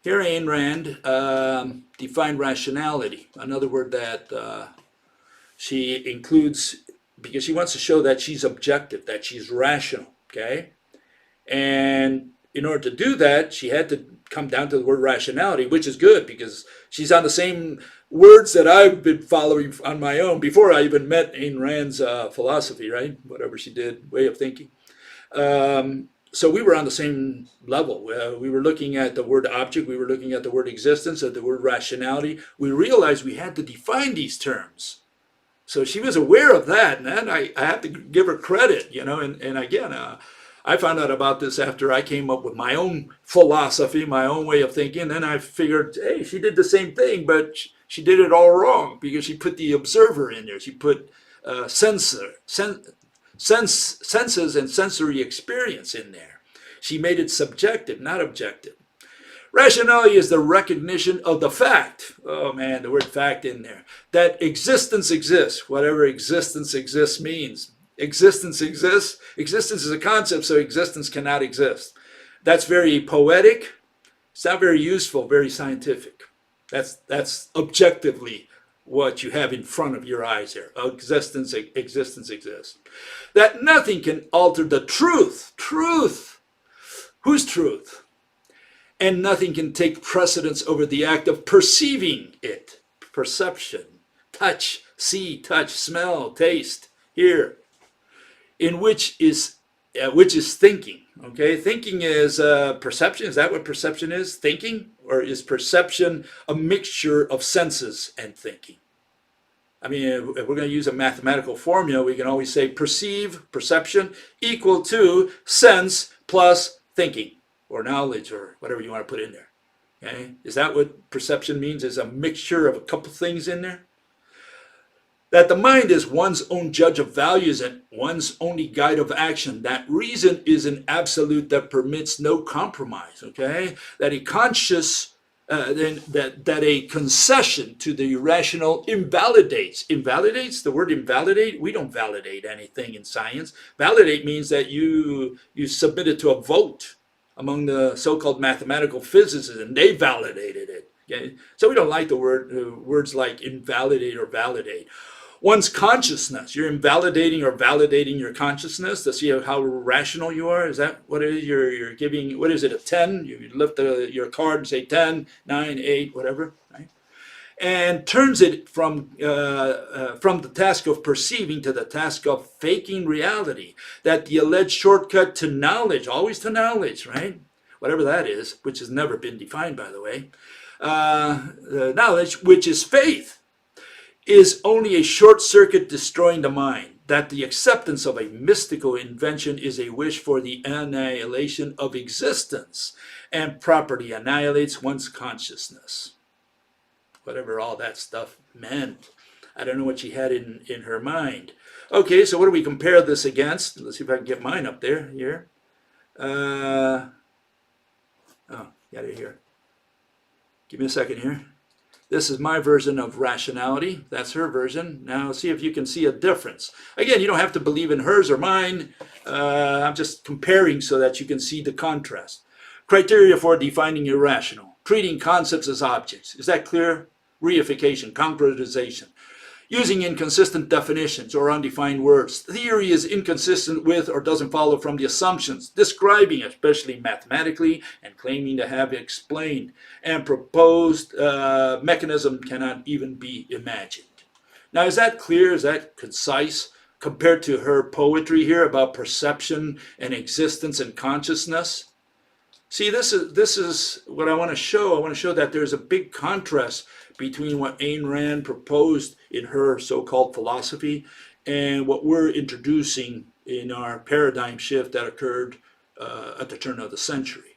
Here Ayn Rand defined rationality, another word that she includes because she wants to show that she's objective, that she's rational, okay? And in order to do that, she had to come down to the word rationality, which is good because she's on the same words that I've been following on my own before I even met Ayn Rand's philosophy, right? Whatever she did, way of thinking. So we were on the same level. We were looking at the word object, we were looking at the word existence, at the word rationality. We realized we had to define these terms. So she was aware of that, and I have to give her credit, you know. And again, I found out about this after I came up with my own philosophy, my own way of thinking. And I figured, hey, she did the same thing, but she did it all wrong because she put the observer in there. She put senses and sensory experience in there. She made it subjective, not objective. Rationality is the recognition of the fact, oh man, the word fact in there, that existence exists, whatever existence exists means. Existence exists. Existence is a concept, so existence cannot exist. That's very poetic. It's not very useful, very scientific. That's objectively what you have in front of your eyes here. Existence exists. That nothing can alter the truth. Truth. Whose truth? And nothing can take precedence over the act of perceiving it. Perception, touch, see, touch, smell, taste, hear. In which is thinking. Okay, thinking is perception. Is that what perception is? Thinking, or is perception a mixture of senses and thinking? I mean, if we're going to use a mathematical formula, we can always say perception, equal to sense plus thinking, or knowledge, or whatever you want to put in there. Okay? Is that what perception means? Is a mixture of a couple things in there? That the mind is one's own judge of values and one's only guide of action. That reason is an absolute that permits no compromise. Okay? That a concession to the irrational invalidates. Invalidates? The word invalidate? We don't validate anything in science. Validate means that you submit it to a vote among the so-called mathematical physicists, and they validated it. Okay? So we don't like the words like invalidate or validate. One's consciousness, you're invalidating or validating your consciousness to see how rational you are. Is that what it is? You're giving, what is it, a 10? You lift your card and say 10, 9, 8, whatever, right? And turns it from the task of perceiving to the task of faking reality. That the alleged shortcut to knowledge, always to knowledge, right? Whatever that is, which has never been defined, by the way. Knowledge, which is faith, is only a short circuit destroying the mind. That the acceptance of a mystical invention is a wish for the annihilation of existence, and property annihilates one's consciousness. Whatever all that stuff meant. I don't know what she had in her mind. Okay, so what do we compare this against? Let's see if I can get mine up there. Here. Got it here. Give me a second here. This is my version of rationality. That's her version. Now see if you can see a difference. Again, you don't have to believe in hers or mine. I'm just comparing so that you can see the contrast. Criteria for defining irrational. Treating concepts as objects. Is that clear? Reification, concretization. Using inconsistent definitions or undefined words. Theory is inconsistent with or doesn't follow from the assumptions. Describing, especially mathematically, and claiming to have explained. And proposed mechanism cannot even be imagined. Now, is that clear? Is that concise? Compared to her poetry here about perception and existence and consciousness? See, this is what I want to show. I want to show that there's a big contrast between what Ayn Rand proposed in her so-called philosophy and what we're introducing in our paradigm shift that occurred at the turn of the century.